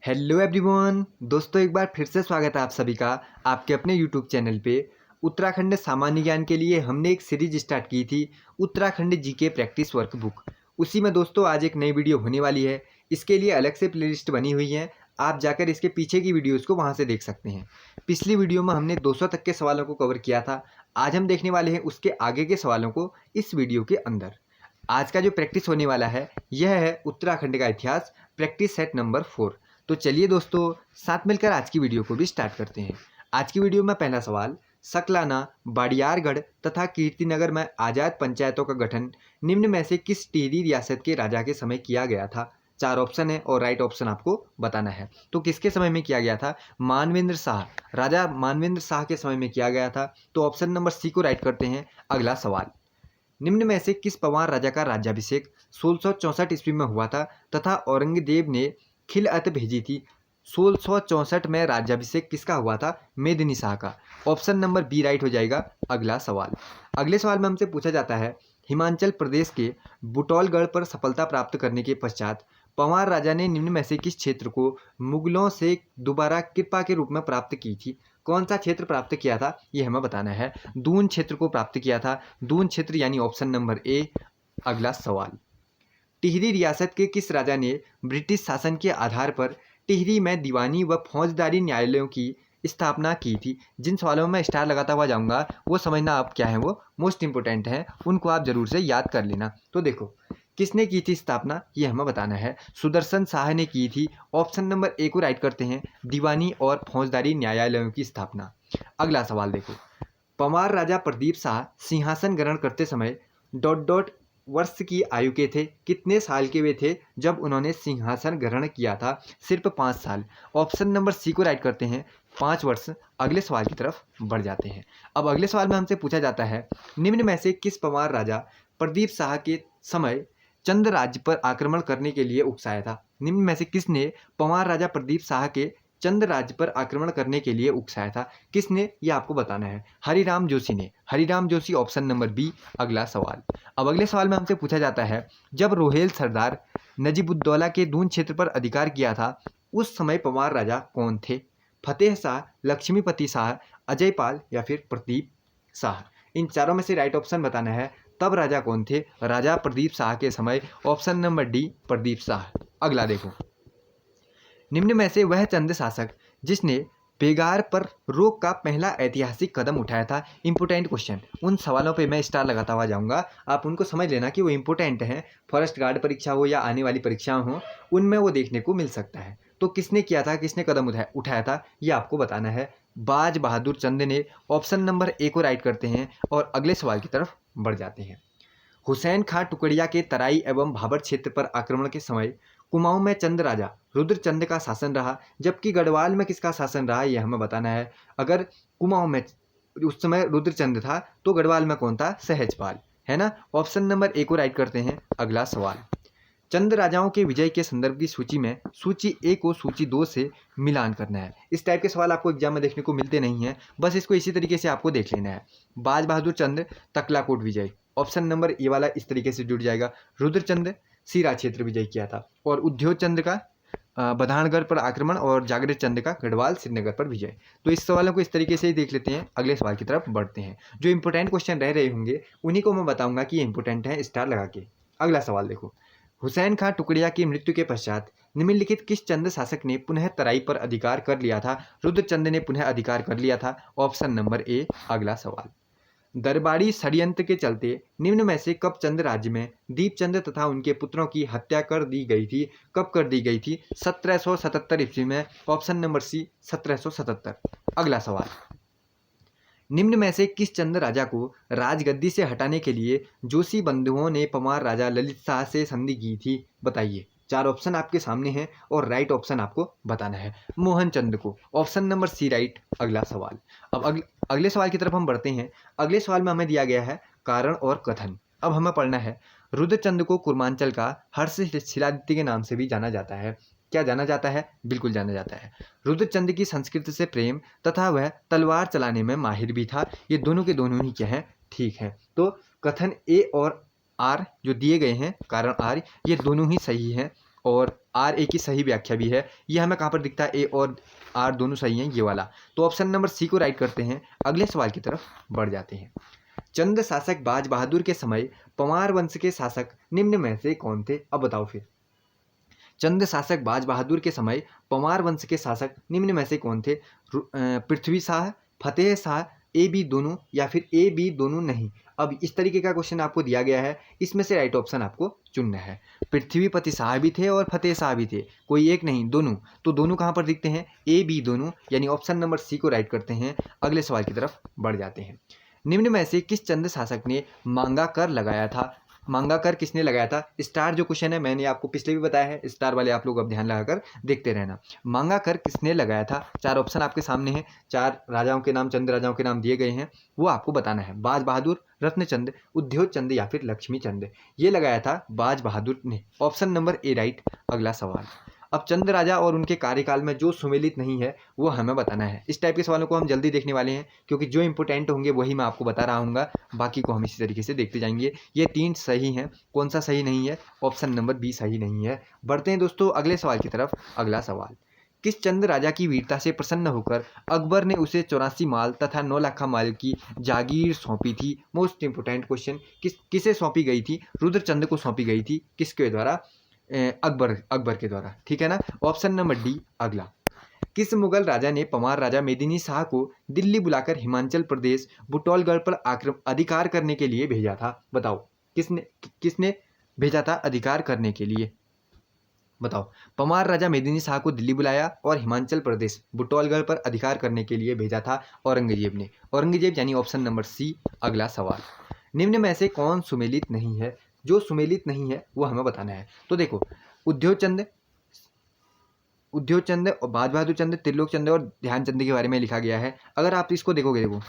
Hello everyone दोस्तों, एक बार फिर से स्वागत है आप सभी का आपके अपने यूट्यूब चैनल पे। उत्तराखंड सामान्य ज्ञान के लिए हमने एक सीरीज स्टार्ट की थी, उत्तराखंड जीके प्रैक्टिस वर्कबुक। उसी में दोस्तों आज एक नई वीडियो होने वाली है। इसके लिए अलग से प्लेलिस्ट बनी हुई है, आप जाकर इसके पीछे की वीडियोज़ को वहाँ से देख सकते हैं। पिछली वीडियो में हमने 200 तक के सवालों को कवर किया था। आज हम देखने वाले हैं उसके आगे के सवालों को इस वीडियो के अंदर। आज का जो प्रैक्टिस होने वाला है यह है उत्तराखंड का इतिहास, प्रैक्टिस सेट नंबर 4। तो चलिए दोस्तों, साथ मिलकर आज की वीडियो को भी स्टार्ट करते हैं। आज की वीडियो में पहला सवाल, सकलाना, बाडियारगढ़ तथा कीर्तिनगर में आज़ाद पंचायतों का गठन निम्न में से किस टिहरी रियासत के राजा के समय किया गया था? 4 ऑप्शन है और राइट ऑप्शन आपको बताना है। तो किसके समय में किया गया था? मानवेंद्र शाह, राजा मानवेंद्र शाह के समय में किया गया था। तो ऑप्शन नंबर सी को राइट करते हैं। अगला सवाल, निम्न में से किस पवार राजा का राज्याभिषेक 1664 ईस्वी में हुआ था तथा औरंगजेब ने खिलअत भेजी थी? 1664 में राज्याभिषेक किसका हुआ था? मेदिनी शाह का। ऑप्शन नंबर बी राइट हो जाएगा। अगला सवाल, अगले सवाल में हमसे पूछा जाता है, हिमाचल प्रदेश के बुटौलगढ़ पर सफलता प्राप्त करने के पश्चात पंवार राजा ने निम्न में से किस क्षेत्र को मुगलों से दोबारा कृपा के रूप में प्राप्त की थी? कौन सा क्षेत्र प्राप्त किया था ये हमें बताना है। दून क्षेत्र को प्राप्त किया था। दून क्षेत्र यानी ऑप्शन नंबर ए। अगला सवाल, टिहरी रियासत के किस राजा ने ब्रिटिश शासन के आधार पर टिहरी में दीवानी व फौजदारी न्यायालयों की स्थापना की थी? जिन सवालों में मैं स्टार लगाता हुआ जाऊंगा वो समझना आप क्या है, वो मोस्ट इंपोर्टेंट है, उनको आप जरूर से याद कर लेना। तो देखो, किसने की थी स्थापना ये हमें बताना है। सुदर्शन शाह ने की थी। ऑप्शन नंबर ए को राइट करते हैं, दीवानी और फौजदारी न्यायालयों की स्थापना। अगला सवाल देखो, पंवार राजा प्रदीप शाह सिंहासन ग्रहण करते समय डॉट डॉट वर्ष की आयु के थे? कितने साल के वे थे जब उन्होंने सिंहासन ग्रहण किया था? सिर्फ 5 साल। ऑप्शन नंबर सी को राइट करते हैं, 5 वर्ष। अगले सवाल की तरफ बढ़ जाते हैं। अब अगले सवाल में हमसे पूछा जाता है, निम्न में से किस पंवार राजा प्रदीप शाह के समय चंद राज्य पर आक्रमण करने के लिए उकसाया था? निम्न में से किसने पंवार राजा प्रदीप शाह के चंद राज्य पर आक्रमण करने के लिए उकसाया था? किसने, ये आपको बताना है। हरिराम जोशी ने। Hariram Joshi, option number B. अगला सवाल, अब अगले सवाल में हमसे पूछा जाता है, जब रोहेल सरदार नजीबुद्दौला के दून क्षेत्र पर अधिकार किया था उस समय पंवार राजा कौन थे? फतेह शाह, लक्ष्मीपति शाह, अजयपाल या फिर प्रदीप शाह? इन चारों में से राइट ऑप्शन बताना है। तब राजा कौन थे? राजा प्रदीप शाह के समय। Option number D, Pradeep Shah. अगला देखो, निम्न में से वह चंद शासक जिसने बेगार पर रोक का पहला ऐतिहासिक कदम उठाया था? इंपोर्टेंट क्वेश्चन, उन सवालों पे मैं स्टार लगाता हुआ जाऊंगा, आप उनको समझ लेना कि वो इंपोर्टेंट हैं। फॉरेस्ट गार्ड परीक्षा हो या आने वाली परीक्षाएं हो, उनमें वो देखने को मिल सकता है। तो किसने किया था, किसने कदम उठाया था, ये आपको बताना है। बाज बहादुर चंद ने। ऑप्शन नंबर ए को राइट करते हैं और अगले सवाल की तरफ बढ़ जाते हैं। हुसैन खां टुकड़िया के तराई एवं भाबर क्षेत्र पर आक्रमण के समय कुमाऊं में चंद राजा रुद्रचंद का शासन रहा, जबकि गढ़वाल में किसका शासन रहा ये हमें बताना है। अगर कुमाऊं में उस समय रुद्रचंद था तो गढ़वाल में कौन था? सहजपाल, है ना। ऑप्शन नंबर ए को राइट करते हैं। अगला सवाल, चंद राजाओं के विजय के संदर्भ की सूची में सूची ए को सूची 2 से मिलान करना है। इस टाइप के सवाल आपको एग्जाम में देखने को मिलते नहीं हैं, बस इसको इसी तरीके से आपको देख लेना है। बाज बहादुर चंद तकलाकोट विजय, ऑप्शन नंबर ए वाला इस तरीके से जुड़ जाएगा। रुद्रचंद सीरा क्षेत्र विजय किया था और उद्योग चंद का बधानगढ़ पर आक्रमण और जागृत चंद का गढ़वाल श्रीनगर पर विजय। तो इस सवालों को इस तरीके से ही देख लेते हैं। अगले सवाल की तरफ बढ़ते हैं। जो इंपोर्टेंट क्वेश्चन रह रहे होंगे उन्हीं को मैं बताऊंगा कि ये इंपोर्टेंट है, स्टार लगा के। अगला सवाल देखो, हुसैन खां टुकड़िया की मृत्यु के पश्चात निम्नलिखित किस चंद शासक ने पुनः तराई पर अधिकार कर लिया था? रुद्रचंद ने पुनः अधिकार कर लिया था। Option number A. अगला सवाल, दरबारी षड्यंत्र के चलते निम्न में से कब चंद राज्य में दीपचंद तथा उनके पुत्रों की हत्या कर दी गई थी? कब कर दी गई थी? 1777 ईस्वी में। Option number C, 1777। अगला सवाल, निम्न में से किस चंद राजा को राजगद्दी से हटाने के लिए जोशी बंधुओं ने पंवार राजा ललित शाह से संधि की थी? बताइए। 4 ऑप्शन आपके सामने हैं और राइट ऑप्शन आपको बताना है। मोहन चंद को। Option number C right. अगला सवाल, अब अगले सवाल की तरफ हम बढ़ते हैं। अगले सवाल में हमें दिया गया है कारण और कथन। अब हमें पढ़ना है, रुद्रचंद को कुर्मांचल का हर्ष शिलादित्य के नाम से भी जाना जाता है। क्या जाना जाता है? बिल्कुल जाना जाता है। रुद्रचंद की संस्कृत से प्रेम तथा वह तलवार चलाने में माहिर भी था। ये दोनों के दोनों ही क्या हैं? ठीक है। तो कथन ए और आर जो दिए गए हैं, कारण आर, ये दोनों ही सही हैं। और आर ए की सही व्याख्या भी है। ये हमें कहाँ पर दिखता है, ए और आर दोनों सही हैं, ये वाला। तो ऑप्शन नंबर सी को राइट करते हैं। अगले सवाल की तरफ बढ़ जाते हैं। चंद शासक बाज बहादुर के समय पंवार वंश के शासक निम्न में से कौन थे? अब बताओ फिर। चंद शासक बाज बहादुर के समय पंवार वंश के शासक निम्न में से कौन थे? पृथ्वी शाह, फतेह शाह, ए बी दोनों, या फिर ए बी दोनों नहीं। अब इस तरीके का क्वेश्चन आपको दिया गया है, इसमें से राइट ऑप्शन आपको चुनना है। पृथ्वीपति शाह भी थे और फतेह शाह भी थे, कोई एक नहीं, दोनों। तो दोनों कहाँ पर दिखते हैं? ए बी दोनों, यानी ऑप्शन नंबर सी को राइट करते हैं। अगले सवाल की तरफ बढ़ जाते हैं। निम्न में से किस चंद शासक ने मांगा कर लगाया था? मांगा कर किसने लगाया था? स्टार जो क्वेश्चन है मैंने आपको पिछले भी बताया है, स्टार वाले आप लोग अब ध्यान लगाकर देखते रहना। मांगा कर किसने लगाया था? 4 ऑप्शन आपके सामने हैं, 4 राजाओं के नाम, चंद राजाओं के नाम दिए गए हैं, वो आपको बताना है। बाज बहादुर, रत्नचंद, उद्योग चंद या फिर लक्ष्मी चंद। ये लगाया था बाज बहादुर ने। ऑप्शन नंबर ए राइट। अगला सवाल। अब चंद राजा और उनके कार्यकाल में जो सुमेलित नहीं है वो हमें बताना है। इस टाइप के सवालों को हम जल्दी देखने वाले हैं, क्योंकि जो इंपॉर्टेंट होंगे वही मैं आपको बता रहा हूँ, बाकी को हम इसी तरीके से देखते जाएंगे। ये 3 सही हैं, कौन सा सही नहीं है? ऑप्शन नंबर बी सही नहीं है। बढ़ते हैं दोस्तों अगले सवाल की तरफ। अगला सवाल। किस चंद राजा की वीरता से प्रसन्न होकर अकबर ने उसे 84 माल तथा 9 लाख माल की जागीर सौंपी थी? Most important question. किसे सौंपी गई थी? रुद्रचंद को सौंपी गई थी। किसके द्वारा? अकबर के द्वारा, ठीक है ना। Option number D. अगला। किस मुगल राजा ने पंवार राजा मेदिनी शाह को दिल्ली बुलाकर हिमाचल प्रदेश बुटौलगढ़ पर अधिकार करने के लिए भेजा था? बताओ किसने भेजा था अधिकार करने के लिए? बताओ। पंवार राजा मेदिनी शाह को दिल्ली बुलाया और हिमाचल प्रदेश बुटौलगढ़ पर अधिकार करने के लिए भेजा था औरंगजेब ने। औरंगजेब, यानी ऑप्शन नंबर सी। अगला सवाल। निम्न में से कौन सुमेलित नहीं है? जो सुमेलित नहीं है वो हमें बताना है। तो देखो, उद्योग चंद और बाज बहादुर चंद, त्रिलोक चंद और ध्यानचंद के बारे में लिखा गया है। अगर आप इसको देखोगे, देखो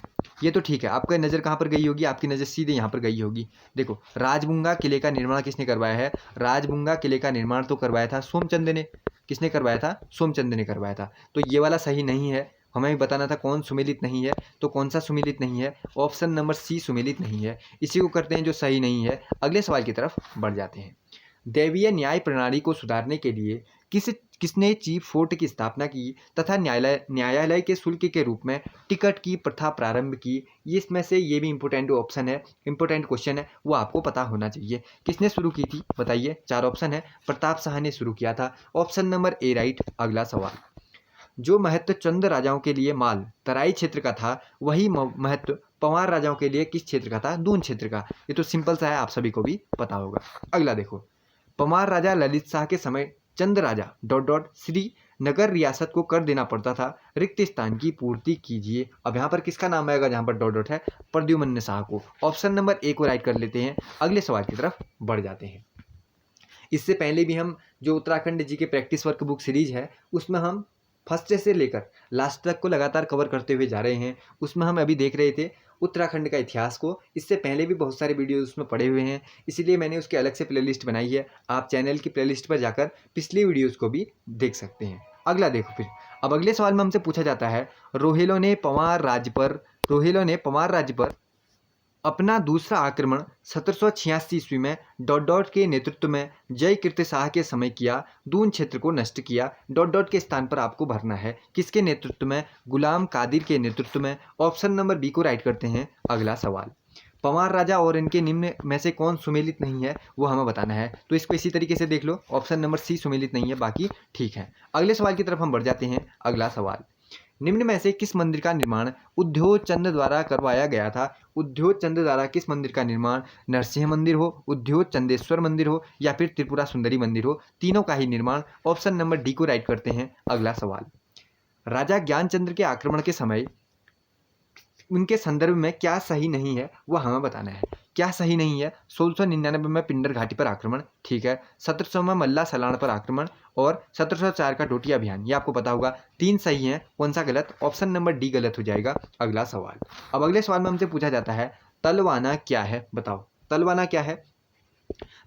ये तो ठीक है, आपका नज़र कहाँ पर गई होगी? आपकी नज़र सीधे यहाँ पर गई होगी। देखो, राजबुंगा किले का निर्माण किसने करवाया है? राजबुंगा किले का निर्माण तो करवाया था सोमचंद ने। किसने करवाया था? सोमचंद ने करवाया था। तो ये वाला सही नहीं है। हमें भी बताना था कौन सुमेलित नहीं है, तो कौन सा सुमेलित नहीं है? ऑप्शन नंबर सी सुमेलित नहीं है। इसी को करते हैं जो सही नहीं है। अगले सवाल की तरफ बढ़ जाते हैं। दैवीय न्याय प्रणाली को सुधारने के लिए किसने चीफ फोर्ट की स्थापना की तथा न्यायालय के शुल्क के रूप में टिकट की प्रथा प्रारंभ की? इसमें से ये भी इंपॉर्टेंट ऑप्शन है, इंपॉर्टेंट क्वेश्चन है, वो आपको पता होना चाहिए। किसने शुरू की थी बताइए? 4 ऑप्शन है। प्रताप शाह ने शुरू किया था। ऑप्शन नंबर ए राइट। अगला सवाल। जो महत्व चंद राजाओं के लिए माल तराई क्षेत्र का था, वही महत्व पंवार राजाओं के लिए किस क्षेत्र का था? दून क्षेत्र का। ये तो सिंपल सा है, आप सभी को भी पता होगा। अगला देखो, पंवार राजा ललित शाह के समय चंद राजा ... श्रीनगर रियासत को कर देना पड़ता था, रिक्त स्थान की पूर्ति कीजिए। अब यहाँ पर किसका नाम आएगा जहाँ पर ... है? प्रद्युम्न शाह को। ऑप्शन नंबर ए को राइट कर लेते हैं। अगले सवाल की तरफ बढ़ जाते हैं। इससे पहले भी हम जो उत्तराखंड जी के प्रैक्टिस वर्क बुक सीरीज है, उसमें हम फर्स्ट से लेकर लास्ट तक को लगातार कवर करते हुए जा रहे हैं। उसमें हम अभी देख रहे थे उत्तराखंड का इतिहास को। इससे पहले भी बहुत सारे वीडियोस उसमें पड़े हुए हैं, इसीलिए मैंने उसके अलग से प्लेलिस्ट बनाई है। आप चैनल की प्लेलिस्ट पर जाकर पिछली वीडियोस को भी देख सकते हैं। अगला देखो फिर। अब अगले सवाल में हमसे पूछा जाता है, रोहिलों ने पंवार राज्य पर अपना दूसरा आक्रमण 1786 ईस्वी में ... के नेतृत्व में जय कीर्ति शाह के समय किया, दून क्षेत्र को नष्ट किया। ... के स्थान पर आपको भरना है। किसके नेतृत्व में? गुलाम कादिर के नेतृत्व में। ऑप्शन नंबर बी को राइट करते हैं। अगला सवाल। पंवार राजा और इनके निम्न में से कौन सुमेलित नहीं है वो हमें बताना है। तो इसको इसी तरीके से देख लो, ऑप्शन नंबर सी सुमेलित नहीं है, बाकी ठीक है। अगले सवाल की तरफ हम बढ़ जाते हैं। अगला सवाल। निम्न में से किस मंदिर का निर्माण उद्योग चंद द्वारा करवाया गया था? उद्योग चंद द्वारा किस मंदिर का निर्माण? नरसिंह मंदिर हो, उद्योग चंदेश्वर मंदिर हो, या फिर त्रिपुरा सुंदरी मंदिर हो, तीनों का ही निर्माण। ऑप्शन नंबर डी को राइट करते हैं। अगला सवाल। राजा ज्ञानचंद्र के आक्रमण के समय उनके संदर्भ में क्या सही नहीं है वो हमें बताना है। क्या सही नहीं है? 1699 में पिंडर घाटी पर आक्रमण, ठीक है। 1700 में मल्ला सलाण पर आक्रमण, और 1704 का डोटिया अभियान, ये आपको पता होगा। 3 सही हैं, कौन सा गलत? ऑप्शन नंबर डी गलत हो जाएगा। अगला सवाल। अब अगले सवाल में हमसे पूछा जाता है, तलवाना क्या है? बताओ, तलवाना क्या है?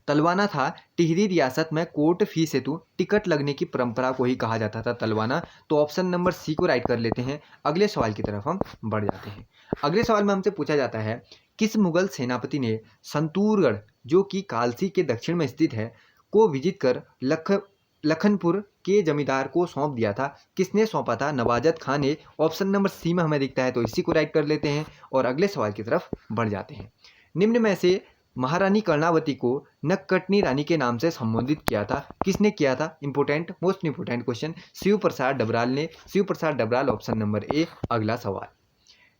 तलवाना था टिहरी रियासत में कोर्ट फीस हेतु टिकट लगने की परंपरा को ही कहा जाता था तलवाना। तो ऑप्शन नंबर सी को राइट कर लेते हैं। अगले सवाल की तरफ हम बढ़ जाते हैं। अगले सवाल में हमसे पूछा जाता है, किस मुगल सेनापति ने संतूरगढ़, जो कि कालसी के दक्षिण में स्थित है, को विजित कर लखनपुर के जमींदार को सौंप दिया था? किसने सौंपा था? नवाजत खान ने। ऑप्शन नंबर सी में हमें दिखता है, तो इसी को राइट कर लेते हैं और अगले सवाल की तरफ बढ़ जाते हैं। निम्न में से महारानी कर्णावती को नक्कटनी रानी के नाम से संबोधित किया था? किसने किया था? Important, most important question, Shiv Prasad Dabral ने। Shiv Prasad Dabral, option number A. अगला सवाल,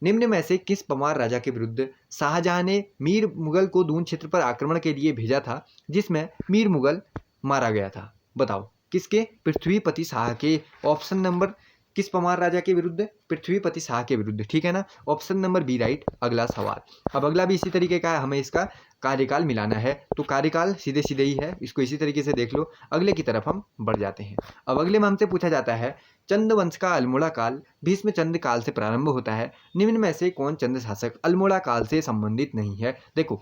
निम्न में से किस पंवार राजा के विरुद्ध शाहजहां ने मीर मुगल को दून क्षेत्र पर आक्रमण के लिए भेजा था, जिसमें मीर मुगल मारा गया था? बताओ किसके? पृथ्वीपति शाह के। ऑप्शन नंबर, किस पंवार राजा के विरुद्ध? पृथ्वीपति शाह के विरुद्ध, ठीक है ना? Option number B right. अगला सवाल, अब अगला भी इसी तरीके का है, हमें इसका कार्यकाल मिलाना है, तो कार्यकाल सीधे सीधे ही है, इसको इसी तरीके से देख लो। अगले की तरफ हम बढ़ जाते हैं। अब अगले में हमसे पूछा जाता है, चंद वंश का अल्मोड़ा काल भीष्म चंद काल से प्रारंभ होता है, निम्न में से कौन चंद शासक अल्मोड़ा काल से संबंधित नहीं है? देखो,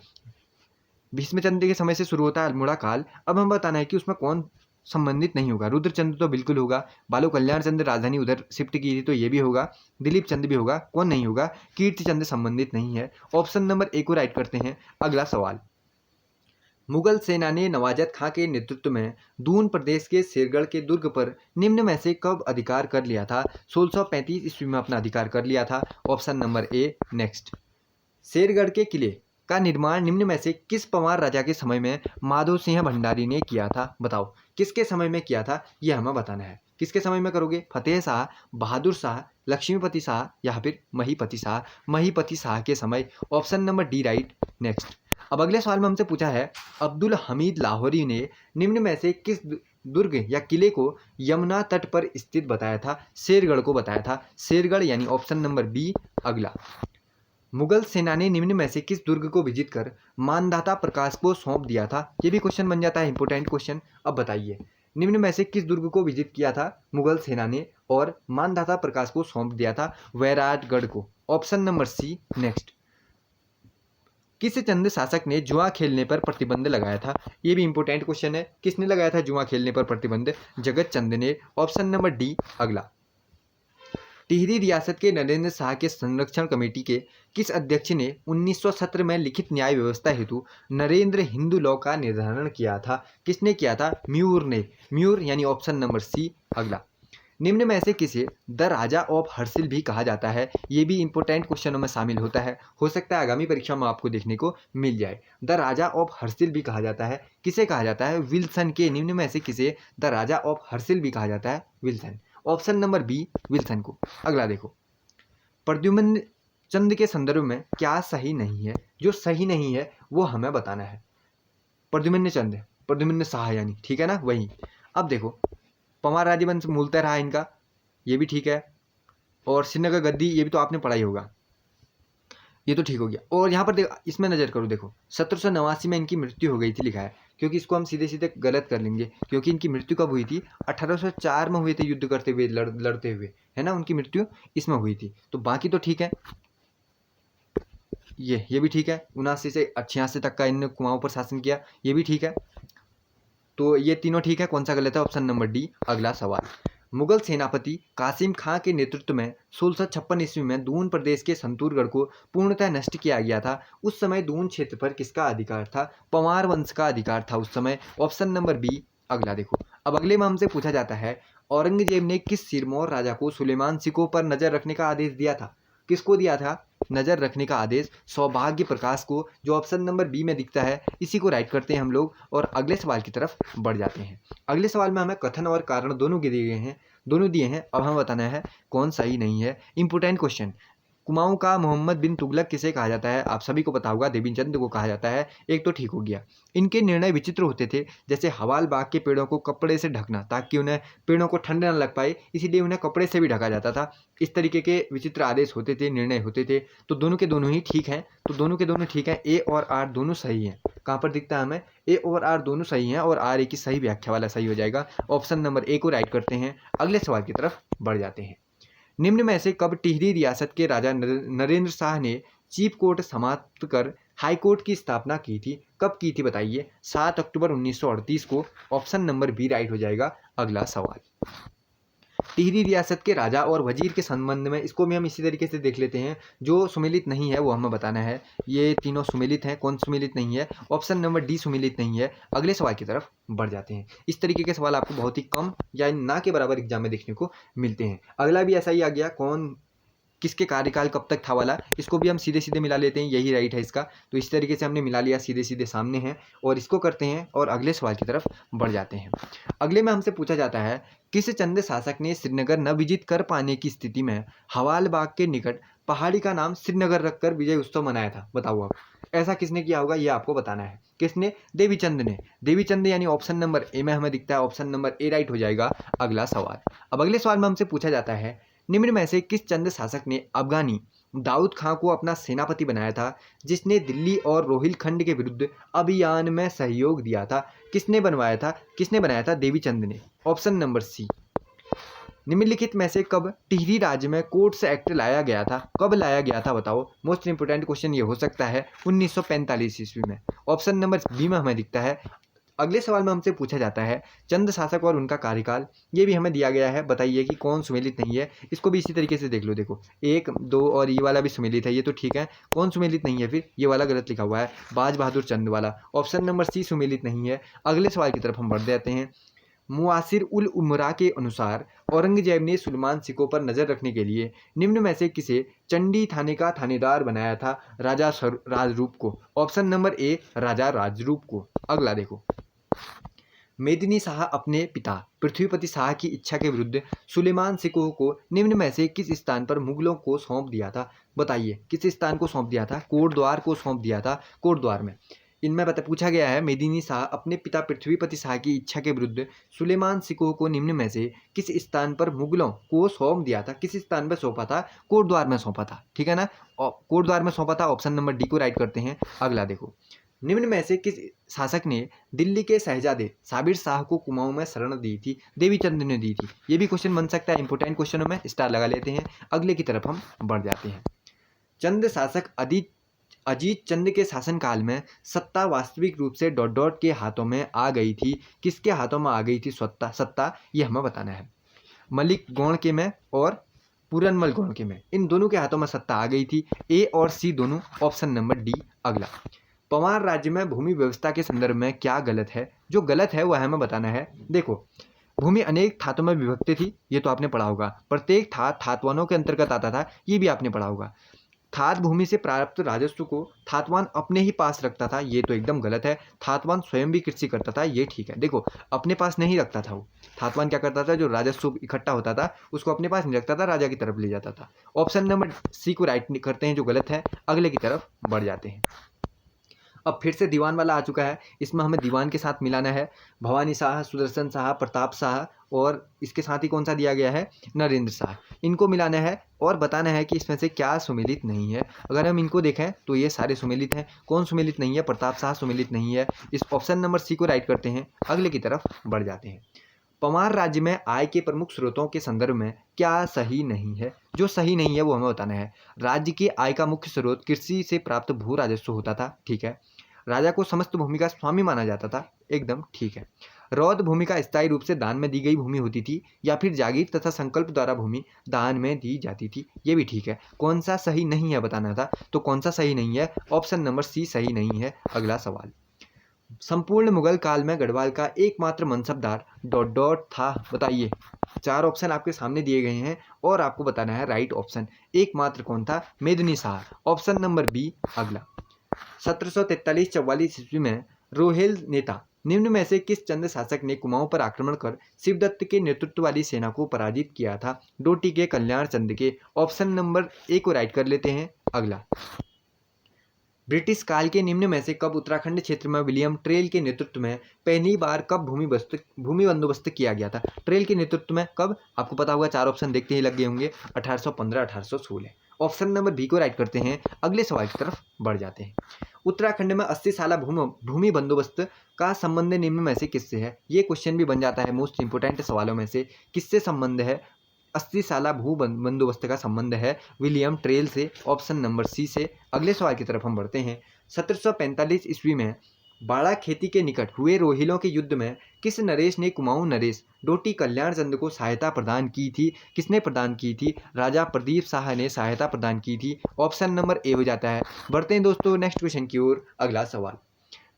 भीष्मचंद्र के समय से शुरू होता है अल्मोड़ा काल। अब हम बताना है कि उसमें कौन संबंधित नहीं होगा। रुद्रचंद्र तो बिल्कुल होगा, बालो कल्याण चंद्र राजधानी उधर शिफ्ट की थी तो ये भी होगा, दिलीप चंद्र भी होगा, कौन नहीं होगा? कीर्ति चंद्र संबंधित नहीं है। ऑप्शन नंबर ए को राइट करते हैं। अगला सवाल, मुगल सेना ने नवाजत खां के नेतृत्व में दून प्रदेश के शेरगढ़ के दुर्ग पर निम्न में से कब अधिकार कर लिया था? 1635 ईस्वी में अपना अधिकार कर लिया था। ऑप्शन नंबर ए। नेक्स्ट, शेरगढ़ के किले का निर्माण निम्न में से किस पंवार राजा के समय में माधव सिंह भंडारी ने किया था? बताओ किसके समय में किया था, यह हमें बताना है। किसके समय में करोगे? फतेह शाह, बहादुर शाह, लक्ष्मीपति शाह या फिर महीपति शाह? महीपति शाह के समय। Option number D right. Next, अब अगले सवाल में हमसे पूछा है, अब्दुल हमीद लाहौरी ने निम्न में से किस दुर्ग या किले को यमुना तट पर स्थित बताया था? शेरगढ़ को बताया था, शेरगढ़, यानी ऑप्शन नंबर बी। अगला, मुगल सेना ने निम्न में से किस दुर्ग को विजित कर मानधाता प्रकाश को सौंप दिया था? ये भी क्वेश्चन बन जाता है, इंपोर्टेंट क्वेश्चन। अब बताइए, निम्न में से किस दुर्ग को विजिट किया था मुगल सेना ने और मानधाता प्रकाश को सौंप दिया था? वैराटगढ़ को। ऑप्शन नंबर सी। नेक्स्ट, किस चंद शासक ने जुआ खेलने पर प्रतिबंध लगाया था? ये भी इंपोर्टेंट क्वेश्चन है, किसने लगाया था जुआ खेलने पर प्रतिबंध? जगत चंद ने। Option number D. अगला, टिहरी रियासत के नरेंद्र शाह के संरक्षण कमेटी के किस अध्यक्ष ने 1917 में लिखित न्याय व्यवस्था हेतु नरेंद्र हिंदू लॉ का निर्धारण किया था? किसने किया था? म्यूर ने। म्यूर, यानी ऑप्शन नंबर सी। अगला, निम्न में से किसे द राजा ऑफ हर्सिल भी कहा जाता है? ये भी इंपोर्टेंट क्वेश्चनों में शामिल होता है, हो सकता है आगामी परीक्षा में आपको देखने को मिल जाए। द राजा ऑफ हर्सिल भी कहा जाता है, किसे कहा जाता है? विल्सन के। निम्न में से किसे द राजा ऑफ हर्सिल भी कहा जाता है? Wilson. Option number B, Wilson को। अगला देखो, प्रद्युम्न चंद के संदर्भ में क्या सही नहीं है? जो सही नहीं है वो हमें बताना है। प्रद्युम्न चंद, प्रद्युम्न शाह यानी, ठीक है ना, वही। अब देखो, पंवार राजवंश मूलतः रहा इनका, ये भी ठीक है, और श्रीनगर गद्दी ये भी तो आपने पढ़ा ही होगा, ये तो ठीक हो गया। और यहाँ पर देखो, इसमें नजर करो, देखो 1789 में इनकी मृत्यु हो गई थी लिखा है, क्योंकि इसको हम सीधे सीधे गलत कर लेंगे, क्योंकि इनकी मृत्यु कब हुई थी? 1804 में हुए थे, युद्ध करते हुए, लड़ते हुए, है ना, उनकी मृत्यु इसमें हुई थी। तो बाकी तो ठीक है, ये भी ठीक है। 79 से 86 तक का इनने कुमाऊं पर शासन किया, ये भी ठीक है। तो ये तीनों ठीक है, कौन सा गलत है? Option number D. अगला सवाल, मुगल सेनापति कासिम खां के नेतृत्व में 1656 ईस्वी में दून प्रदेश के संतूरगढ़ को पूर्णतः नष्ट किया गया था। उस समय दून क्षेत्र पर किसका अधिकार था? पंवार वंश का अधिकार था उस समय। Option number B. अगला देखो, अब अगले में हमसे पूछा जाता है, औरंगजेब ने किस सिरमौर राजा को सुलेमान सिकों पर नजर रखने का आदेश दिया था? किसको दिया था नजर रखने का आदेश? सौभाग्य प्रकाश को, जो ऑप्शन नंबर बी में दिखता है। इसी को राइट करते हैं हम लोग और अगले सवाल की तरफ बढ़ जाते हैं। अगले सवाल में हमें कथन और कारण दोनों दिए हैं। अब हमें बताना है कौन सही नहीं है। इंपोर्टेंट क्वेश्चन, कुमाऊं का मोहम्मद बिन तुगलक किसे कहा जाता है? आप सभी को पता होगा, देवीचंद को कहा जाता है। एक तो ठीक हो गया। इनके निर्णय विचित्र होते थे, जैसे हवाल बाग के पेड़ों को कपड़े से ढकना, ताकि उन्हें पेड़ों को ठंड न लग पाए, इसीलिए उन्हें कपड़े से भी ढका जाता था। इस तरीके के विचित्र आदेश होते थे, निर्णय होते थे। तो दोनों के दोनों ही ठीक हैं, तो दोनों के दोनों ठीक हैं। ए और आर दोनों सही हैं। कहाँ पर दिखता है हमें? ए और आर दोनों सही हैं, और आर ए की सही व्याख्या वाला सही हो जाएगा। ऑप्शन नंबर ए को राइट करते हैं। अगले सवाल की तरफ बढ़ जाते हैं। निम्न में से कब टिहरी रियासत के राजा नरेंद्र शाह ने चीफ कोर्ट समाप्त कर हाई कोर्ट की स्थापना की थी? कब की थी बताइए? 7 अक्टूबर 1938 को। ऑप्शन नंबर बी राइट हो जाएगा। अगला सवाल, टिहरी रियासत के राजा और वजीर के संबंध में, इसको भी हम इसी तरीके से देख लेते हैं। जो सुमेलित नहीं है वो हमें बताना है। ये तीनों सुमेलित हैं, कौन सुमेलित नहीं है? ऑप्शन नंबर डी सुमेलित नहीं है। अगले सवाल की तरफ बढ़ जाते हैं। इस तरीके के सवाल आपको बहुत ही कम या ना के बराबर एग्जाम में देखने को मिलते हैं। अगला भी ऐसा ही आ गया, कौन किसके कार्यकाल कब तक था वाला, इसको भी हम सीधे सीधे मिला लेते हैं, यही राइट है इसका। तो इस तरीके से हमने मिला लिया, सीधे सीधे सामने हैं, और इसको करते हैं और अगले सवाल की तरफ बढ़ जाते हैं। अगले में हमसे पूछा जाता है, किस चंद शासक ने श्रीनगर न विजित कर पाने की स्थिति में हवाल बाग के निकट पहाड़ी का नाम श्रीनगर रखकर विजय उत्सव मनाया था? बताओ अब ऐसा किसने किया होगा, ये आपको बताना है। किसने? देवीचंद ने। देवीचंद यानी ऑप्शन नंबर ए में हमें दिखता है, ऑप्शन नंबर ए राइट हो जाएगा। अगला सवाल, अब अगले सवाल में हमसे पूछा जाता है, निम्न में से किस चंद शासक ने अफगानी दाऊद खां को अपना सेनापति बनाया था, जिसने दिल्ली और रोहिलखंड के विरुद्ध अभियान में सहयोग दिया था? किसने बनवाया था? किसने बनाया था? देवीचंद ने। Option number C. निम्नलिखित में से कब टिहरी राज्य में कोर्ट्स एक्ट लाया गया था? कब लाया गया था बताओ। मोस्ट इंपोर्टेंट क्वेश्चन ये हो सकता है 1945 ईस्वी में। ऑप्शन नंबर बी में हमें दिखता है। अगले सवाल में हमसे पूछा जाता है, चंद शासक और उनका कार्यकाल, ये भी हमें दिया गया है। बताइए कि कौन सुमेलित नहीं है। इसको भी इसी तरीके से देख लो, देखो 1, 2 और ये वाला भी सुमेलित है, ये तो ठीक है। कौन सुमेलित नहीं है फिर? ये वाला गलत लिखा हुआ है, बाज बहादुर चंद वाला। ऑप्शन नंबर सी सुमेलित नहीं है। अगले सवाल की तरफ हम बढ़ जाते हैं। मुआसिर उल उमरा के अनुसार औरंगजेब ने सुलेमान सिकों पर नजर रखने के लिए निम्न में से किसे चंडी थाने का थानेदार बनाया था? राजा राजरूप को। ऑप्शन नंबर ए राजा राजरूप को। अगला देखो, मेदिनी शाह अपने पिता पृथ्वीपति शाह की इच्छा के विरुद्ध सुलेमान सिकोह को निम्न में से किस स्थान पर मुगलों को सौंप दिया था? बताइए किस स्थान को सौंप दिया था? कोटद्वार को सौंप दिया था। कोटद्वार में इनमें पूछा गया है, मेदिनी शाह अपने पिता पृथ्वीपति शाह की इच्छा के विरुद्ध सुलेमान सिकोह को निम्न में से किस स्थान पर मुगलों को सौंप दिया था? किस स्थान पर सौंपा था? कोटद्वार में सौंपा था, ठीक है ना। कोटद्वार में सौंपा था। ऑप्शन नंबर डी को राइट करते हैं। अगला देखो, निम्न में से किस शासक ने दिल्ली के शहजादे साबिर शाह को कुमाऊं में शरण दी थी? देवीचंद ने दी थी। ये भी क्वेश्चन बन सकता है, इंपोर्टेंट क्वेश्चनों में स्टार लगा लेते हैं। अगले की तरफ हम बढ़ जाते हैं। चंद शासक अजीत चंद के शासनकाल में सत्ता वास्तविक रूप से डॉट डॉट के हाथों में आ गई थी। किसके हाथों में आ गई थी सत्ता? ये हमें बताना है। मलिक गौड़ के में और पूरनमल गौड़ के में, इन दोनों के हाथों में सत्ता आ गई थी। ए और सी दोनों। Option number D. अगला, पंवार राज्य में भूमि व्यवस्था के संदर्भ में क्या गलत है? जो गलत है वह हमें बताना है। देखो, भूमि अनेक थातों में विभक्त थी, ये तो आपने पढ़ा होगा। प्रत्येक थातवानों के अंतर्गत आता था, ये भी आपने पढ़ा होगा। थात भूमि से प्राप्त राजस्व को थातवान अपने ही पास रखता था, ये तो एकदम गलत है। थातवान स्वयं भी कृषि करता था, ये ठीक है। देखो, अपने पास नहीं रखता था वो। थातवान क्या करता था? जो राजस्व इकट्ठा होता था उसको अपने पास नहीं रखता था, राजा की तरफ ले जाता था। ऑप्शन नंबर सी को राइट करते हैं, जो गलत है। अगले की तरफ बढ़ जाते हैं। अब फिर से दीवान वाला आ चुका है, इसमें हमें दीवान के साथ मिलाना है। भवानी शाह, सुदर्शन शाह, प्रताप शाह, और इसके साथ ही कौन सा दिया गया है? नरेंद्र शाह। इनको मिलाना है और बताना है कि इसमें से क्या सुमेलित नहीं है। अगर हम इनको देखें तो ये सारे सुमेलित हैं। कौन सुमेलित नहीं है? प्रताप शाह सुमेलित नहीं है। इस ऑप्शन नंबर सी को राइट करते हैं। अगले की तरफ बढ़ जाते हैं। पंवार राज्य में आय के प्रमुख स्रोतों के संदर्भ में क्या सही नहीं है? जो सही नहीं है वो हमें बताना है। राज्य की आय का मुख्य स्रोत कृषि से प्राप्त भू राजस्व होता था, ठीक है। राजा को समस्त भूमि का स्वामी माना जाता था, एकदम ठीक है। रौद भूमि का स्थायी रूप से दान में दी गई भूमि होती थी, या फिर जागीर तथा संकल्प द्वारा भूमि दान में दी जाती थी, ये भी ठीक है। कौन सा सही नहीं है बताना था, तो कौन सा सही नहीं है? ऑप्शन नंबर सी सही नहीं है। अगला सवाल, संपूर्ण मुगल काल में गढ़वाल का एकमात्र मनसबदार डॉट डॉट था। बताइए, 4 ऑप्शन आपके सामने दिए गए हैं और आपको बताना है राइट ऑप्शन। एकमात्र कौन था? मेदिनी शाह। Option number B. अगला, 1743-44 ईस्वी में रोहेल नेता निम्न में से किस चंद शासक ने कुमाऊं पर आक्रमण कर शिवदत्त के नेतृत्व वाली सेना को पराजित किया था? डोटी के, कल्याण चंद के। ऑप्शन नंबर ए को राइट कर लेते हैं। अगला, ब्रिटिश काल के निम्न में से कब उत्तराखंड क्षेत्र में विलियम ट्रेल के नेतृत्व में पहली बार कब भूमि बंदोबस्त किया गया था? ट्रेल के नेतृत्व में कब? आपको पता होगा, 4 ऑप्शन देखते ही लग गए होंगे। 1815, 1816। ऑप्शन नंबर बी को राइट करते हैं। अगले सवाल की तरफ बढ़ जाते हैं। उत्तराखंड में 80 साला भूमि बंदोबस्त का संबंध निम्न में से किससे है? ये क्वेश्चन भी बन जाता है मोस्ट इंपोर्टेंट सवालों में से। किससे संबंध है? 80 साला बंदोबस्त का संबंध है विलियम ट्रेल से। ऑप्शन नंबर सी से। अगले सवाल की तरफ हम बढ़ते हैं। 1745 ईस्वी में बाड़ा खेती के निकट हुए रोहिलों के युद्ध में किस नरेश ने कुमाऊं नरेश डोटी कल्याण चंद को सहायता प्रदान की थी? किसने प्रदान की थी? राजा प्रदीप शाह ने सहायता प्रदान की थी। ऑप्शन नंबर ए हो जाता है। बढ़ते हैं दोस्तों नेक्स्ट क्वेश्चन की ओर। अगला सवाल,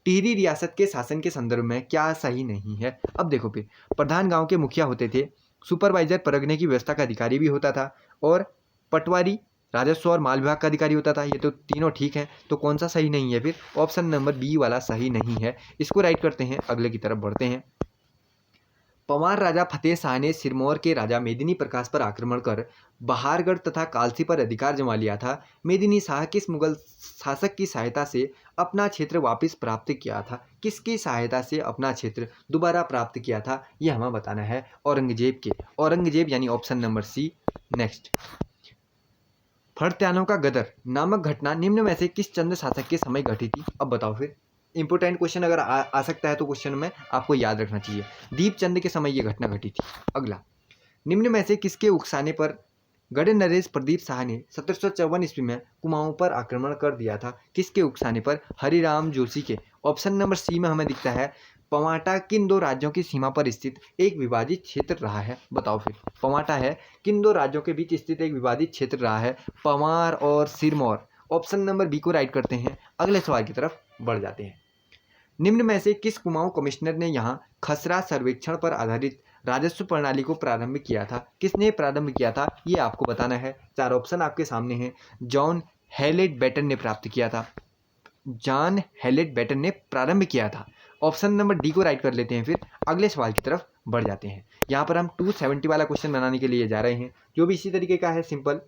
टिहरी रियासत के शासन के संदर्भ में क्या सही नहीं है? अब देखो फिर, प्रधान गांव के मुखिया होते थे, सुपरवाइजर परगने की व्यवस्था का अधिकारी भी होता था, और पटवारी राजस्व और माल विभाग का अधिकारी होता था। ये तो तीनों ठीक है, तो कौन सा सही नहीं है फिर? ऑप्शन नंबर बी वाला सही नहीं है। इसको राइट करते हैं, अगले की तरफ बढ़ते हैं। पंवार राजा फतेह शाह ने सिरमौर के राजा मेदिनी प्रकाश पर आक्रमण कर बहारगढ़ तथा कालसी पर अधिकार जमा लिया था। मेदिनी शाह किस मुगल शासक की सहायता से अपना क्षेत्र वापस प्राप्त किया था? किसकी सहायता से अपना क्षेत्र दोबारा प्राप्त किया था? यह हमें बताना है। औरंगजेब के। औरंगजेब यानी ऑप्शन नंबर सी। नेक्स्ट, फड़त्यानों का गदर नामक घटना निम्न में से किस चंद शासक के समय घटी थी? अब बताओ फिर। इंपोर्टेंट क्वेश्चन अगर आ सकता है तो क्वेश्चन में आपको याद रखना चाहिए। दीपचंद के समय यह घटना घटी थी। अगला, निम्न में से किसके उकसाने पर गढ़ नरेश प्रदीप शाह ने 1754 ईस्वी में कुमाऊं पर आक्रमण कर दिया था? किसके उकसाने पर? हरिराम जोशी के। ऑप्शन नंबर सी में हमें दिखता है। पवाटा किन दो राज्यों की सीमा पर स्थित एक विभाजित क्षेत्र रहा है? बताओ फिर। पवाटा है किन दो राज्यों के बीच स्थित एक विवादित क्षेत्र रहा है? पंवार और सिरमौर। ऑप्शन नंबर बी को राइट करते हैं। अगले सवाल की तरफ बढ़ जाते हैं। निम्न में से किस कुमाऊं कमिश्नर ने यहाँ खसरा सर्वेक्षण पर आधारित राजस्व प्रणाली को प्रारंभ किया था? किसने प्रारंभ किया था ये आपको बताना है। चार ऑप्शन आपके सामने हैं। जॉन हेलेट बेटन ने प्राप्त किया था। जॉन हेलेट बेटन ने प्रारंभ किया था। ऑप्शन नंबर डी को राइट कर लेते हैं। फिर अगले सवाल की तरफ बढ़ जाते हैं। यहाँ पर हम 270 वाला क्वेश्चन बनाने के लिए जा रहे हैं, जो भी इसी तरीके का है, सिंपल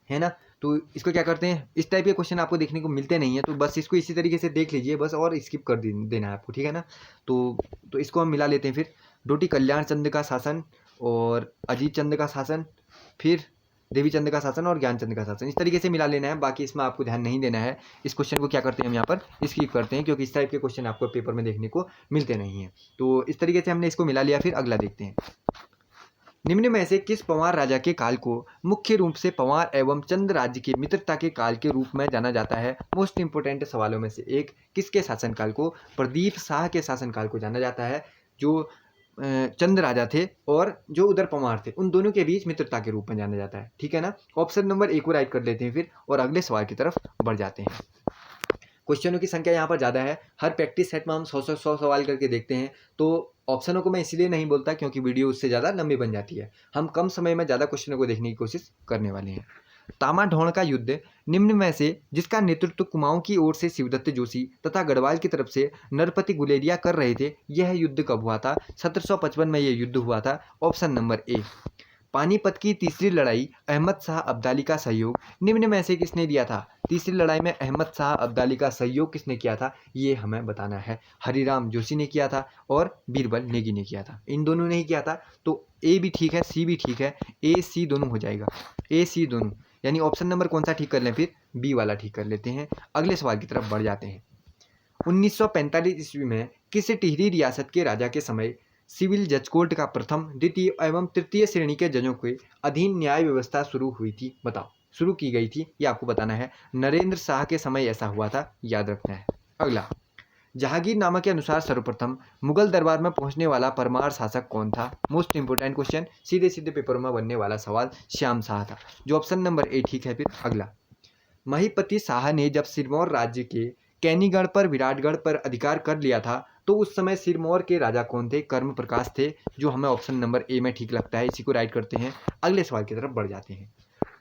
है ना। तो इसको क्या करते हैं, इस टाइप के क्वेश्चन आपको देखने को मिलते नहीं है, तो बस इसको इसी तरीके से देख लीजिए बस, और स्किप कर देना है आपको, ठीक है ना। तो इसको हम मिला लेते हैं फिर। डोटी कल्याण चंद का शासन और अजीत चंद का शासन, फिर देवी चंद का शासन और ज्ञान चंद का शासन, इस तरीके से मिला लेना है। बाकी इसमें आपको ध्यान नहीं देना है। इस क्वेश्चन को क्या करते हैं हम यहाँ पर स्किप करते हैं, क्योंकि इस टाइप के क्वेश्चन आपको पेपर में देखने को मिलते नहीं हैं। तो इस तरीके से हमने इसको मिला लिया। फिर अगला देखते हैं। निम्न में से किस पंवार राजा के काल को मुख्य रूप से पंवार एवं चंद राज्य की मित्रता के काल के रूप में जाना जाता है? मोस्ट इंपोर्टेंट सवालों में से एक, किसके शासनकाल को? प्रदीप शाह के शासनकाल को जाना जाता है, जो चंद राजा थे और जो उधर पंवार थे, उन दोनों के बीच मित्रता के रूप में जाना जाता है, ठीक है ना। ऑप्शन नंबर ए को राइट कर लेते हैं फिर, और अगले सवाल की तरफ बढ़ जाते हैं। क्वेश्चनों की संख्या यहाँ पर ज़्यादा है। हर प्रैक्टिस सेट में हम 100 सवाल करके देखते हैं, तो ऑप्शनों को मैं इसलिए नहीं बोलता क्योंकि वीडियो उससे ज़्यादा लंबी बन जाती है। हम कम समय में ज़्यादा क्वेश्चनों को देखने की कोशिश करने वाले हैं। तामा ढोण का युद्ध निम्न में से जिसका नेतृत्व कुमाऊं की ओर से शिवदत्त जोशी तथा गढ़वाल की तरफ से नरपति गुलेरिया कर रहे थे, यह युद्ध कब हुआ था? 1755 में यह युद्ध हुआ था। ऑप्शन नंबर ए। पानीपत की तीसरी लड़ाई अहमद शाह अब्दाली का सहयोग निम्न में से किसने दिया था? तीसरी लड़ाई में अहमद शाह अब्दाली का सहयोग किसने किया था, ये हमें बताना है। हरिराम जोशी ने किया था और बीरबल नेगी ने किया था। इन दोनों ने ही किया था, तो ए भी ठीक है, सी भी ठीक है, ए सी दोनों हो जाएगा, ए सी दोनों, यानी ऑप्शन नंबर कौन सा ठीक कर लें फिर? बी वाला ठीक कर लेते हैं। अगले सवाल की तरफ बढ़ जाते हैं। 1945 ईस्वी में किस टिहरी रियासत के राजा के समय सिविल जज कोर्ट का प्रथम, द्वितीय एवं तृतीय श्रेणी के जजों के अधीन न्याय व्यवस्था शुरू हुई थी? बताओ, शुरू की गई थी, ये आपको बताना है। नरेंद्र शाह के समय ऐसा हुआ था, याद रखना है। अगला, जहांगीरनामा के अनुसार सर्वप्रथम मुगल दरबार में पहुंचने वाला परमार शासक कौन था? मोस्ट इंपोर्टेंट क्वेश्चन, सीधे सीधे पेपर में बनने वाला सवाल, श्याम शाह था, जो ऑप्शन नंबर ए ठीक है। फिर अगला, महीपति शाह ने जब सिरमौर राज्य के कैनीगढ़ पर विराटगढ़ पर अधिकार कर लिया था, तो उस समय सिरमौर के राजा कौन थे? कर्म प्रकाश थे, जो हमें ऑप्शन नंबर ए में ठीक लगता है। इसी को राइट करते हैं। अगले सवाल की तरफ बढ़ जाते हैं।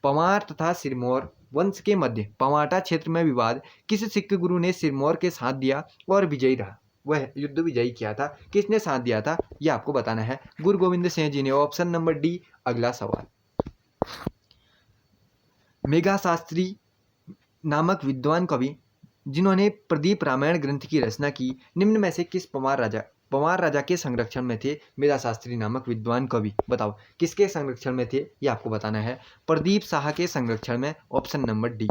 पंवार तथा सिरमौर वंश के मध्य पवाटा क्षेत्र में विवाद किस सिख गुरु ने सिरमौर के साथ दिया और विजयी रहा? वह युद्ध विजयी किया था, किसने साथ दिया था, यह आपको बताना है। गुरु गोविंद सिंह जी ने, ऑप्शन नंबर डी। अगला सवाल, मेघा शास्त्री नामक विद्वान कवि जिन्होंने प्रदीप रामायण ग्रंथ की रचना की, निम्न में से किस पंवार राजा के संरक्षण में थे? मेधा शास्त्री नामक विद्वान कवि, बताओ किसके संरक्षण में थे, ये आपको बताना है। प्रदीप शाह के संरक्षण में, ऑप्शन नंबर डी।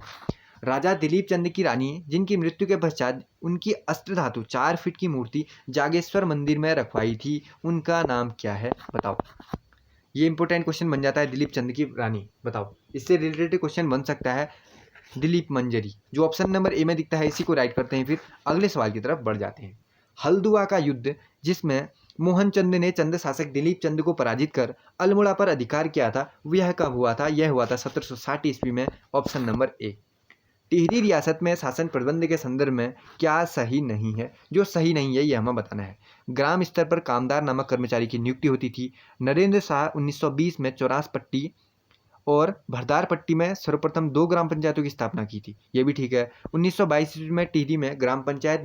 राजा दिलीप चंद की रानी जिनकी मृत्यु के पश्चात उनकी अस्त्र धातु 4 फीट की मूर्ति जागेश्वर मंदिर में रखवाई थी, उनका नाम क्या है? बताओ। ये इंपॉर्टेंट क्वेश्चन बन जाता है, दिलीप चंद की रानी, बताओ। इससे रिलेटेड क्वेश्चन बन सकता है। दिलीप मंजरी, जो ऑप्शन नंबर ए में दिखता है इसी को राइट करते हैं। फिर अगले सवाल की तरफ बढ़ जाते हैं। हल्दुआ का युद्ध जिसमें मोहनचंद ने चंद शासक दिलीप चंद को पराजित कर अल्मोड़ा पर अधिकार किया था, वह कब हुआ था? यह हुआ था 1760 ईस्वी में, ऑप्शन नंबर ए। टिहरी रियासत में शासन प्रबंध के संदर्भ में क्या सही नहीं है? जो सही नहीं है यह हमें बताना है। ग्राम स्तर पर कामदार नामक कर्मचारी की नियुक्ति होती थी। नरेंद्र शाह 1920 में चौरास पट्टी और भरदार पट्टी में सर्वप्रथम 2 ग्राम पंचायतों की स्थापना की थी, ये भी ठीक है। 1922 ईस्वी में टिहरी में ग्राम पंचायत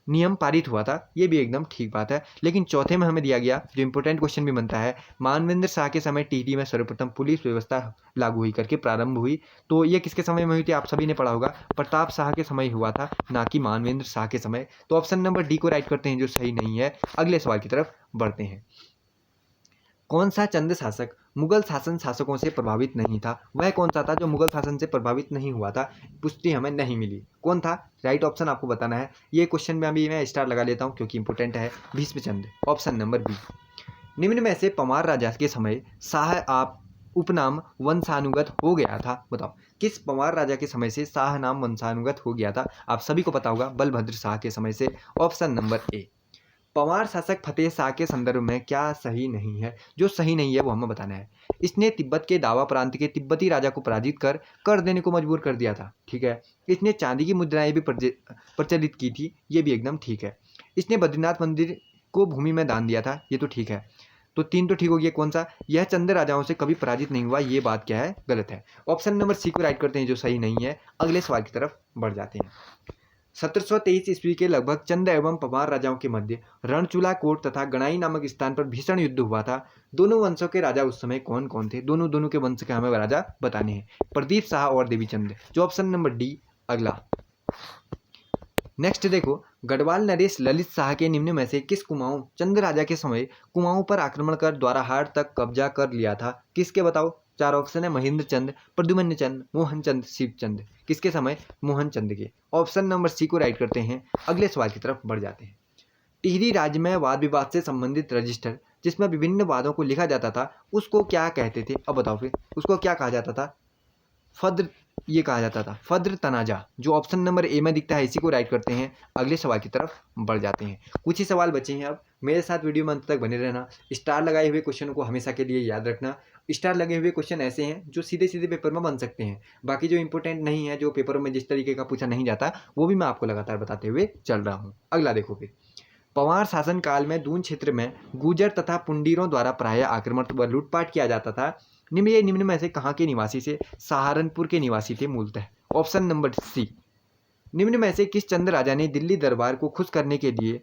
नियम पारित हुआ था, ये भी एकदम ठीक बात है। लेकिन चौथे में हमें दिया गया जो इंपॉर्टेंट क्वेश्चन भी बनता है, मानवेंद्र शाह के समय टिहरी में सर्वप्रथम पुलिस व्यवस्था लागू हुई करके प्रारंभ हुई। तो ये किसके समय में हुई थी? आप सभी ने पढ़ा होगा, प्रताप शाह के समय हुआ था, ना कि मानवेंद्र शाह के समय। तो ऑप्शन नंबर डी को राइट करते हैं, जो सही नहीं है। अगले सवाल की तरफ बढ़ते हैं। कौन सा चंद शासक मुगल शासन शासकों से प्रभावित नहीं था? वह कौन सा था जो मुगल शासन से प्रभावित नहीं हुआ था? पुष्टि हमें नहीं मिली। कौन था? राइट ऑप्शन आपको बताना है। ये क्वेश्चन में अभी मैं स्टार लगा लेता हूँ क्योंकि इंपॉर्टेंट है। Bhishmachand, option number B. निम्न में से पंवार राजा के समय शाह आप उपनाम वंशानुगत हो गया था? बताओ किस पंवार राजा के समय से शाह नाम वंशानुगत हो गया था? आप सभी को पता होगा, बलभद्र शाह के समय से, ऑप्शन नंबर ए। पंवार शासक फतेह शाह के संदर्भ में क्या सही नहीं है? जो सही नहीं है वो हमें बताना है। इसने तिब्बत के दावा प्रांत के तिब्बती राजा को पराजित कर देने को मजबूर कर दिया था, ठीक है। इसने चांदी की मुद्राएं भी प्रचलित की थी, ये भी एकदम ठीक है। इसने बद्रीनाथ मंदिर को भूमि में दान दिया था, ये तो ठीक है। तो 3 तो ठीक हो गया। कौन सा? यह चंद राजाओं से कभी पराजित नहीं हुआ, ये बात क्या है? गलत है। ऑप्शन नंबर सी को राइट करते हैं, जो सही नहीं है। अगले सवाल की तरफ बढ़ जाते हैं। 1723 ईस्वी के लगभग चंद एवं पंवार राजाओं के मध्य रणचूला कोट तथा गणाई नामक स्थान पर भीषण युद्ध हुआ था। दोनों वंशों के राजा उस समय कौन कौन थे? दोनों के वंश के हमें राजा बताने हैं, प्रदीप शाह और देवीचंद, जो ऑप्शन नंबर डी। अगला नेक्स्ट देखो, गढ़वाल नरेश ललित शाह के निम्न में से किस कुमाऊं चंद राजा के समय कुमाऊं पर आक्रमण कर द्वाराहाट तक कब्जा कर लिया था? किसके? बताओ। 4 ऑप्शन है, महेंद्र चंद, प्रद्युम्न चंद, मोहन चंद, शिवचंद। किसके समय? मोहन चंद के। ऑप्शन नंबर सी को राइट करते हैं। अगले सवाल की तरफ बढ़ जाते हैं। टिहरी राज्य में वाद विवाद से संबंधित रजिस्टर जिसमें विभिन्न वादों को लिखा जाता था, उसको क्या कहते थे? अब बताओ फिर, उसको क्या कहा जाता था? फद्र, ये कहा जाता था फद्र तनाजा, जो ऑप्शन नंबर ए में दिखता है, इसी को राइट करते हैं। अगले सवाल की तरफ बढ़ जाते हैं। कुछ ही सवाल बचे हैं, अब मेरे साथ वीडियो में अंत तक बने रहना। स्टार लगाए हुए क्वेश्चन को हमेशा के लिए याद रखना। स्टार लगे हुए क्वेश्चन ऐसे हैं जो सीधे सीधे पेपर में बन सकते हैं, बाकी जो इंपॉर्टेंट नहीं है, जो पेपरों में जिस तरीके का पूछा नहीं जाता, वो भी मैं आपको लगातार बताते हुए चल रहा हूँ। अगला देखो फिर, पंवार शासन काल में दून क्षेत्र में गुर्जर तथा पुंडीरों द्वारा प्रायः आक्रमण व लूटपाट किया जाता था। निम्न में से कहाँ के निवासी से? सहारनपुर के निवासी थे मूलतः। Option number C. निम्न में से किस चंद राजा ने दिल्ली दरबार को खुश करने के लिए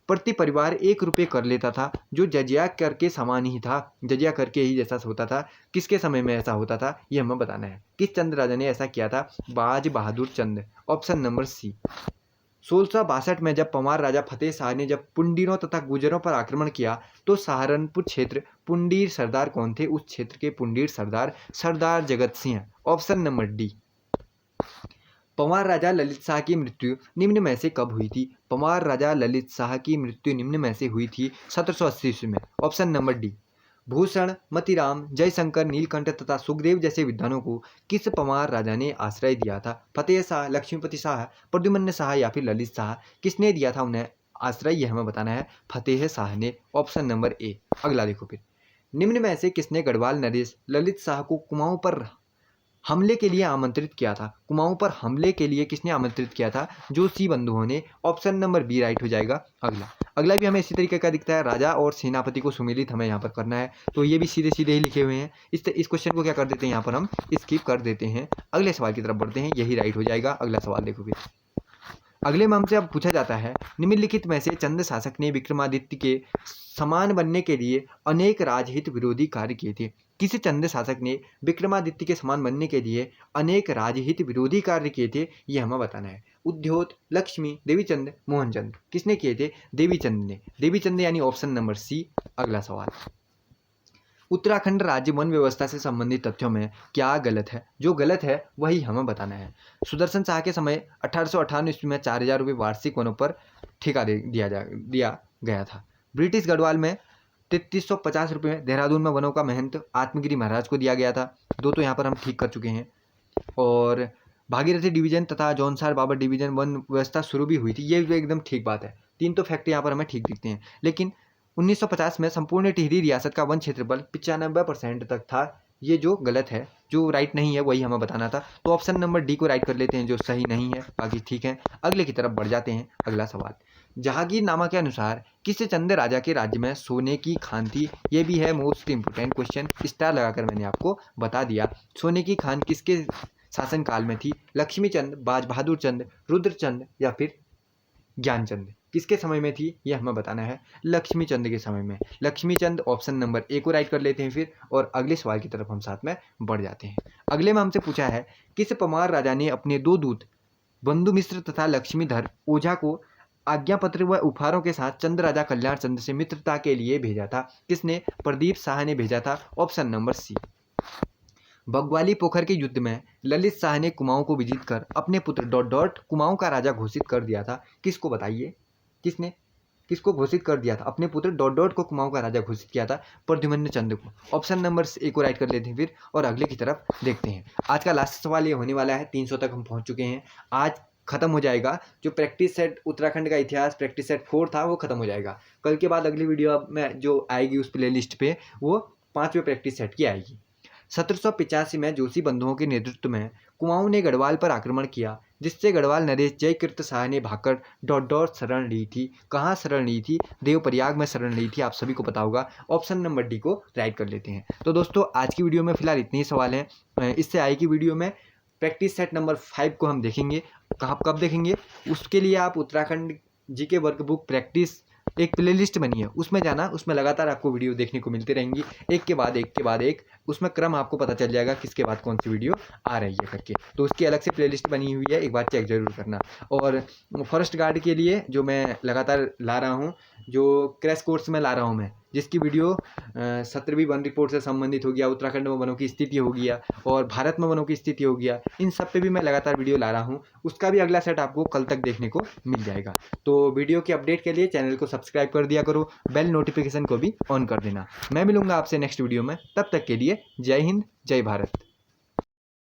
प्रति परिवार 1 रुपये कर लेता था, जो जजिया कर के समान ही था, जजिया करके ही जैसा होता था? किसके समय में ऐसा होता था, ये हमें बताना है। किस चंद राजा ने ऐसा किया था? बाज बहादुर चंद, ऑप्शन नंबर सी। 1662 में जब पंवार राजा फतेह शाह ने जब पुंडीरों तथा गुर्जरों पर आक्रमण किया, तो सहारनपुर क्षेत्र पुंडीर सरदार कौन थे? उस क्षेत्र के Pundir Sardar Jagat Singh, option number D. Panwar Raja Lalit Shah की मृत्यु निम्न में से कब हुई थी? पंवार राजा ललित शाह की मृत्यु निम्न में से हुई थी 1780 ईस्वी में, option number D. Bhushan, Matiram, Jaishankar, Neelkanth तथा सुखदेव जैसे विद्वानों को किस पंवार राजा ने आश्रय दिया था? फतेह शाह, लक्ष्मीपति शाह, प्रद्युम्न शाह या फिर ललित शाह? किसने दिया था उन्हें आश्रय, यह हमें बताना है। फतेह शाह ने, ऑप्शन नंबर ए। अगला देखो फिर, निम्न में से किसने गढ़वाल नरेश ललित शाह को कुमाऊं पर हमले के लिए आमंत्रित किया था? कुमाऊं पर हमले के लिए किसने आमंत्रित किया था? जोशी बंधुओं ने, ऑप्शन नंबर बी राइट हो जाएगा। अगला भी हमें इसी तरीके का दिखता है, राजा और सेनापति को सुमेलित हमें यहाँ पर करना है, तो ये भी सीधे सीधे ही लिखे हुए हैं। इस क्वेश्चन को क्या कर देते हैं, यहाँ पर हम स्किप कर देते हैं। अगले सवाल की तरफ बढ़ते हैं, यही राइट हो जाएगा। अगला सवाल देखो फिर, अगले में हमसे अब पूछा जाता है, निम्नलिखित में से चंद शासक ने विक्रमादित्य के समान बनने के लिए अनेक राजहित विरोधी कार्य किए थे? किस चंद शासक ने विक्रमादित्य के समान बनने के लिए अनेक राजहित विरोधी कार्य किए थे, ये हमें बताना है। उद्योत, लक्ष्मी, देवीचंद, मोहनचंद, किसने किए थे? देवीचंद ने, देवीचंद यानी ऑप्शन नंबर सी। अगला सवाल, उत्तराखंड राज्य वन व्यवस्था से संबंधित तथ्यों में क्या गलत है? जो गलत है वही हमें बताना है। सुदर्शन शाह के समय 1858 ईस्वी में 4000 रुपये वार्षिक वनों पर ठेका दिया गया था। ब्रिटिश गढ़वाल में 3350 रुपये, देहरादून में वनों का महंत आत्मगिरी महाराज को दिया गया था। 2 तो यहाँ पर हम ठीक कर चुके हैं। और भागीरथी डिवीजन तथा जौनसार बाबर डिवीजन वन व्यवस्था शुरू भी हुई थी। ये भी एकदम ठीक बात है, 3 तो फैक्ट यहाँ पर हमें ठीक दिखते हैं। लेकिन 1950 में संपूर्ण टिहरी रियासत का वन क्षेत्रफल 95% तक था। ये जो गलत है, जो राइट नहीं है, वही हमें बताना था। तो ऑप्शन नंबर डी को राइट कर लेते हैं, जो सही नहीं है, बाकी ठीक है। अगले की तरफ बढ़ जाते हैं। अगला सवाल, जहांगीरनामा के अनुसार किस चंद राजा के राज्य में सोने की खान थी? ये भी है मोस्ट इंपोर्टेंट क्वेश्चन, स्टार लगाकर मैंने आपको बता दिया। सोने की खान किसके शासनकाल में थी? लक्ष्मीचंद, बाज बहादुर चंद, रुद्रचंद या फिर ज्ञानचंद? किसके समय में थी ये हमें बताना है। लक्ष्मीचंद के समय में। लक्ष्मीचंद ऑप्शन नंबर ए को राइट कर लेते हैं फिर, और अगले सवाल की तरफ हम साथ में बढ़ जाते हैं। अगले में हमसे पूछा है, किस परमार राजा ने अपने 2 दूत बंधु मिश्र तथा लक्ष्मीधर ओझा को आज्ञा पत्र व उपहारों के साथ चंद्र राजा कल्याण चंद्र से मित्रता के लिए भेजा था? किसने? प्रदीप शाह ने भेजा था, ऑप्शन नंबर सी। बग्वाली पोखर के युद्ध में ललित शाह ने कुमाऊं को विजित कर अपने पुत्र ... कुमाऊं का राजा घोषित कर दिया था। किसको बताइए? किसने किसको घोषित कर दिया था? अपने पुत्र ... को कुमाऊं का राजा घोषित किया था, प्रद्युम्न चंद को। ऑप्शन नंबर ए को राइट कर लेते हैं फिर, और अगले की तरफ देखते हैं। आज का लास्ट सवाल ये होने वाला है, 300 तक हम पहुंच चुके हैं। आज खत्म हो जाएगा जो प्रैक्टिस सेट उत्तराखंड का इतिहास प्रैक्टिस सेट 4 था, वो खत्म हो जाएगा। कल के बाद अगली वीडियो में जो आएगी उस प्ले लिस्ट पे, वो 5वें प्रैक्टिस सेट की आएगी। 1785 में जोशी बंधुओं के नेतृत्व में कुमाऊं ने गढ़वाल पर आक्रमण किया, जिससे गढ़वाल नरेश जयकृत शाह ने भागकर ... शरण ली थी। कहाँ शरण ली थी? देवप्रयाग में शरण ली थी, आप सभी को पता होगा। ऑप्शन नंबर डी को राइट कर लेते हैं। तो दोस्तों, आज की वीडियो में फिलहाल इतने ही सवाल हैं। इससे आएगी वीडियो में प्रैक्टिस सेट नंबर 5 को हम देखेंगे। कब देखेंगे? उसके लिए आप उत्तराखंड जीके वर्कबुक प्रैक्टिस एक प्लेलिस्ट बनी है, उसमें जाना, उसमें लगातार आपको वीडियो देखने को मिलती रहेंगी, एक के बाद एक। उसमें क्रम आपको पता चल जाएगा किसके बाद कौन सी वीडियो आ रही है करके। तो उसकी अलग से प्लेलिस्ट बनी हुई है, एक बार चेक जरूर करना। और फॉरेस्ट गार्ड के लिए जो मैं लगातार ला रहा हूँ, जो क्रैश कोर्स में ला रहा हूँ मैं, जिसकी वीडियो 17वीं वन रिपोर्ट से संबंधित हो गया, उत्तराखंड में वनों की स्थिति हो गया, और भारत में वनों की स्थिति हो गया, इन सब पे भी मैं लगातार वीडियो ला रहा हूँ। उसका भी अगला सेट आपको कल तक देखने को मिल जाएगा। तो वीडियो के अपडेट के लिए चैनल को सब्सक्राइब कर दिया करो, बेल नोटिफिकेशन को भी ऑन कर देना। मैं मिलूंगा आपसे नेक्स्ट वीडियो में, तब तक के लिए जय हिंद, जय भारत।